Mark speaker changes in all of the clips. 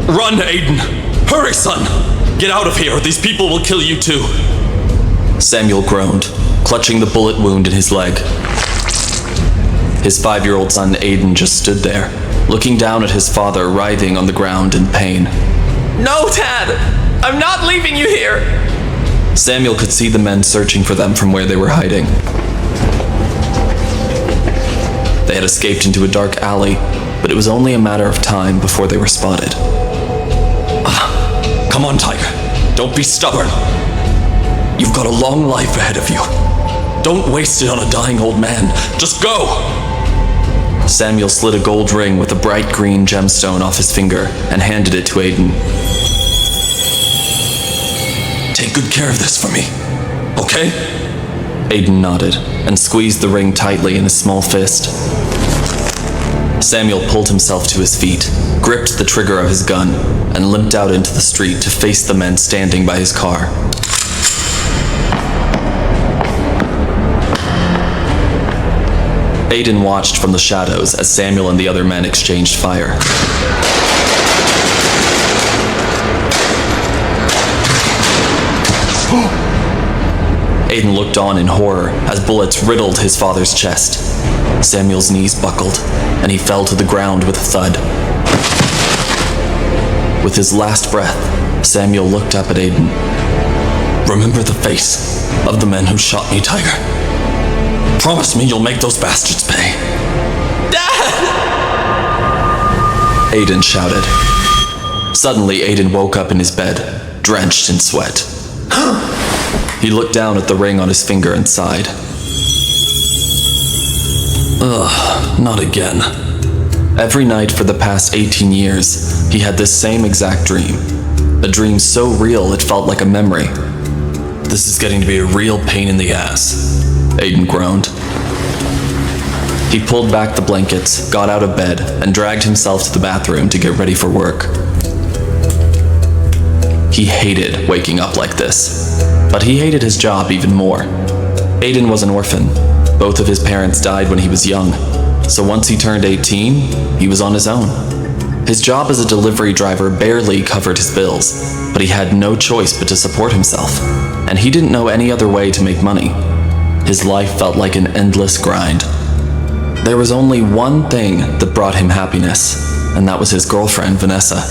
Speaker 1: Run, Aiden! Hurry, son! Get out of here or these people will kill you too! Samuel groaned, clutching the bullet wound in his leg. His 5-year-old son Aiden just stood there, looking down at his father writhing on the ground in pain. No, Dad! I'm not leaving you here! Samuel could see the men searching for them from where they were hiding. They had escaped into a dark alley, but it was only a matter of time before they were spotted. Come on, Tiger. Don't be stubborn. You've got a long life ahead of you. Don't waste it on a dying old man. Just go! Samuel slid a gold ring with a bright green gemstone off his finger and handed it to Aiden. Take good care of this for me, okay? Aiden nodded and squeezed the ring tightly in his small fist. Samuel pulled himself to his feet, gripped the trigger of his gun, and limped out into the street to face the men standing by his car. Aiden watched from the shadows as Samuel and the other men exchanged fire. Aiden looked on in horror as bullets riddled his father's chest. Samuel's knees buckled, and he fell to the ground with a thud. With his last breath, Samuel looked up at Aiden. Remember the face of the men who shot me, Tiger. Promise me you'll make those bastards pay. Dad! Aiden shouted. Suddenly, Aiden woke up in his bed, drenched in sweat. He looked down at the ring on his finger and sighed. Ugh, not again. Every night for the past 18 years, he had this same exact dream. A dream so real it felt like a memory. This is getting to be a real pain in the ass, Aiden groaned. He pulled back the blankets, got out of bed, and dragged himself to the bathroom to get ready for work. He hated waking up like this, but he hated his job even more. Aiden was an orphan. Both of his parents died when he was young, so once he turned 18, he was on his own. His job as a delivery driver barely covered his bills, but he had no choice but to support himself, and he didn't know any other way to make money. His life felt like an endless grind. There was only one thing that brought him happiness, and that was his girlfriend, Vanessa.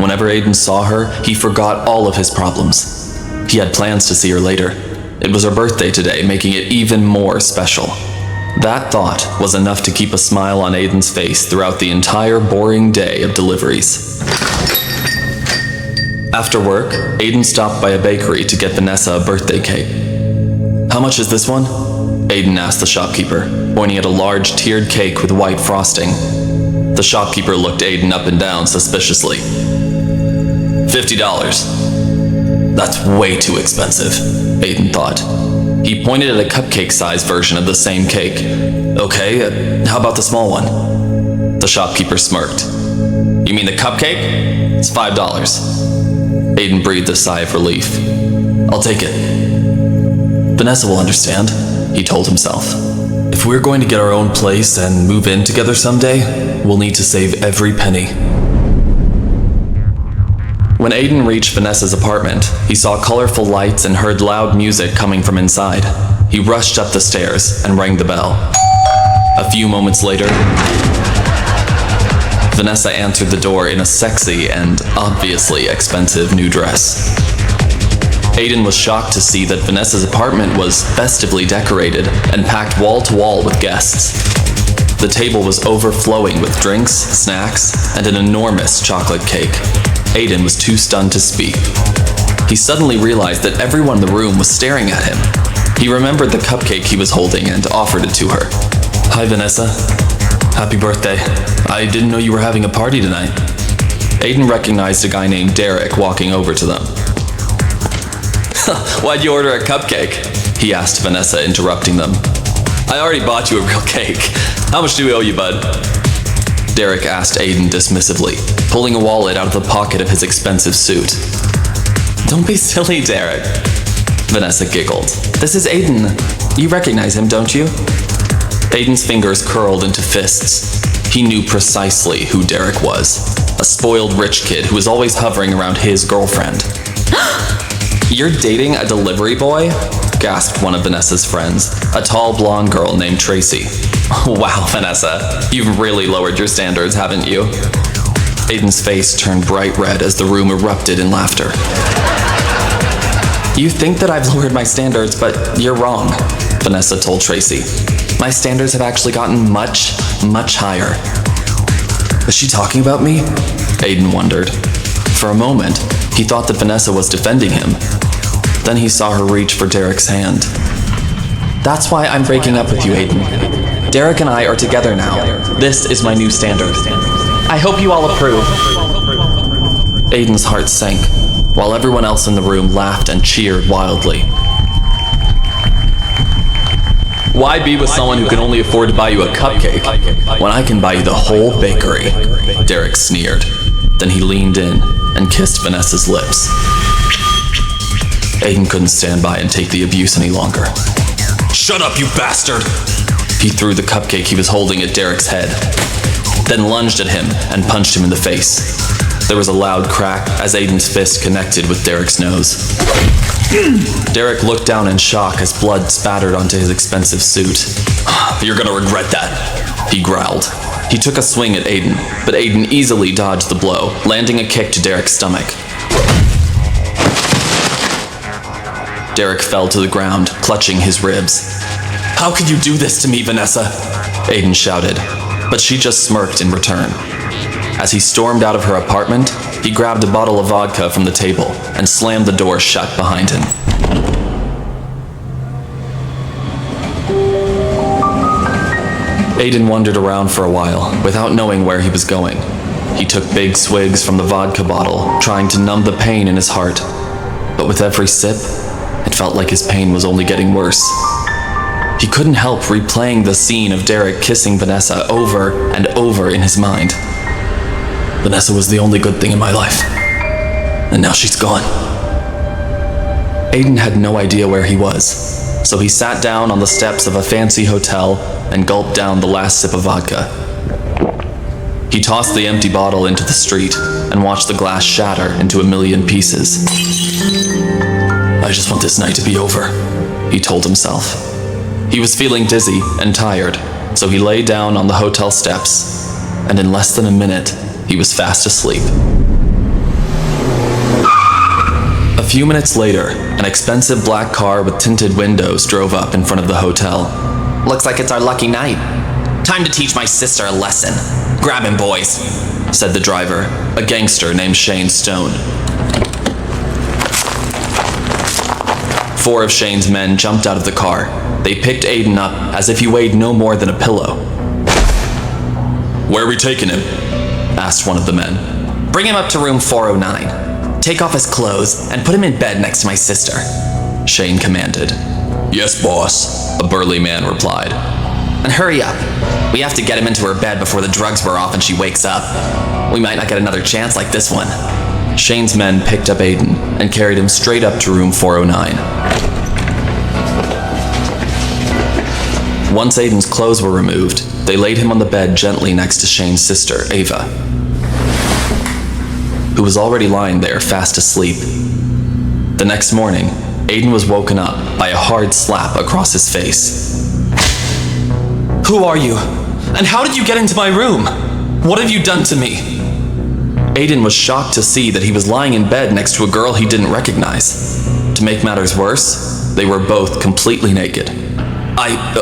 Speaker 1: Whenever Aiden saw her, he forgot all of his problems. He had plans to see her later. It was her birthday today, making it even more special. That thought was enough to keep a smile on Aiden's face throughout the entire boring day of deliveries. After work, Aiden stopped by a bakery to get Vanessa a birthday cake. How much is this one? Aiden asked the shopkeeper, pointing at a large tiered cake with white frosting. The shopkeeper looked Aiden up and down suspiciously. $50. That's way too expensive, Aiden thought. He pointed at a cupcake-sized version of the same cake. Okay, how about the small one? The shopkeeper smirked. You mean the cupcake? It's $5. Aiden breathed a sigh of relief. I'll take it. Vanessa will understand, he told himself. If we're going to get our own place and move in together someday, we'll need to save every penny. When Aiden reached Vanessa's apartment, he saw colorful lights and heard loud music coming from inside. He rushed up the stairs and rang the bell. A few moments later, Vanessa answered the door in a sexy and obviously expensive new dress. Aiden was shocked to see that Vanessa's apartment was festively decorated and packed wall to wall with guests. The table was overflowing with drinks, snacks, and an enormous chocolate cake. Aiden was too stunned to speak. He suddenly realized that everyone in the room was staring at him. He remembered the cupcake he was holding and offered it to her. Hi, Vanessa. Happy birthday. I didn't know you were having a party tonight. Aiden recognized a guy named Derek walking over to them. Why'd you order a cupcake? He asked Vanessa, interrupting them. I already bought you a real cake. How much do we owe you, bud? Derek asked Aiden dismissively, pulling a wallet out of the pocket of his expensive suit. Don't be silly, Derek. Vanessa giggled. This is Aiden. You recognize him, don't you? Aiden's fingers curled into fists. He knew precisely who Derek was. a spoiled rich kid who was always hovering around his girlfriend. "You're dating a delivery boy?" gasped one of Vanessa's friends, a tall blonde girl named Tracy. "Wow, Vanessa, you've really lowered your standards, haven't you?" Aiden's face turned bright red as the room erupted in laughter. "You think that I've lowered my standards, but you're wrong," Vanessa told Tracy. "My standards have actually gotten much, much higher." "Is she talking about me?" Aiden wondered. For a moment, he thought that Vanessa was defending him. Then he saw her reach for Derek's hand. "That's why I'm breaking up with you, Aiden. Derek and I are together now. This is my new standard. I hope you all approve." Aiden's heart sank, while everyone else in the room laughed and cheered wildly. "Why be with someone who can only afford to buy you a cupcake when I can buy you the whole bakery?" Derek sneered. Then he leaned in and kissed Vanessa's lips. Aiden couldn't stand by and take the abuse any longer. "Shut up, you bastard!" He threw the cupcake he was holding at Derek's head, then lunged at him and punched him in the face. There was a loud crack as Aiden's fist connected with Derek's nose. Derek looked down in shock as blood spattered onto his expensive suit. "You're gonna regret that," he growled. He took a swing at Aiden, but Aiden easily dodged the blow, landing a kick to Derek's stomach. Derek fell to the ground, clutching his ribs. "How could you do this to me, Vanessa?" Aiden shouted, but she just smirked in return. As he stormed out of her apartment, he grabbed a bottle of vodka from the table and slammed the door shut behind him. Aiden wandered around for a while, without knowing where he was going. He took big swigs from the vodka bottle, trying to numb the pain in his heart. But with every sip, it felt like his pain was only getting worse. He couldn't help replaying the scene of Derek kissing Vanessa over and over in his mind. Vanessa was the only good thing in my life, and now she's gone. Aiden had no idea where he was, so he sat down on the steps of a fancy hotel and gulped down the last sip of vodka. He tossed the empty bottle into the street and watched the glass shatter into a million pieces. "I just want this night to be over," he told himself. He was feeling dizzy and tired, so he lay down on the hotel steps, and in less than a minute, he was fast asleep. A few minutes later, an expensive black car with tinted windows drove up in front of the hotel. "Looks like it's our lucky night. Time to teach my sister a lesson. Grab him, boys," said the driver, a gangster named Shane Stone. 4 of Shane's men jumped out of the car. They picked Aiden up as if he weighed no more than a pillow. "Where are we taking him?" asked one of the men. "Bring him up to room 409. Take off his clothes and put him in bed next to my sister," Shane commanded. "Yes, boss," a burly man replied. "And hurry up. We have to get him into her bed before the drugs wear off and she wakes up. We might not get another chance like this one." Shane's men picked up Aiden and carried him straight up to room 409. Once Aiden's clothes were removed, they laid him on the bed gently next to Shane's sister, Ava, who was already lying there fast asleep. The next morning, Aiden was woken up by a hard slap across his face. "Who are you? And how did you get into my room? What have you done to me?" Aiden was shocked to see that he was lying in bed next to a girl he didn't recognize. To make matters worse, they were both completely naked.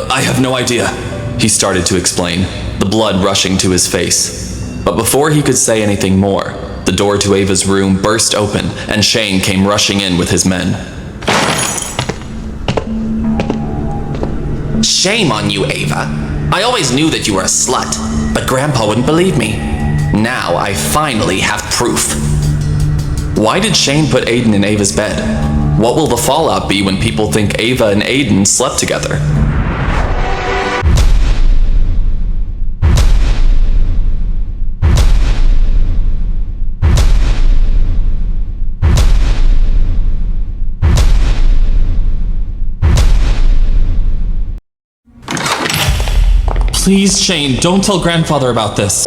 Speaker 1: I have no idea," he started to explain, the blood rushing to his face. But before he could say anything more, the door to Ava's room burst open and Shane came rushing in with his men. "Shame on you, Ava. I always knew that you were a slut, but Grandpa wouldn't believe me. Now I finally have proof." Why did Shane put Aiden in Ava's bed? What will the fallout be when people think Ava and Aiden slept together? Please, Shane, don't tell Grandfather about this.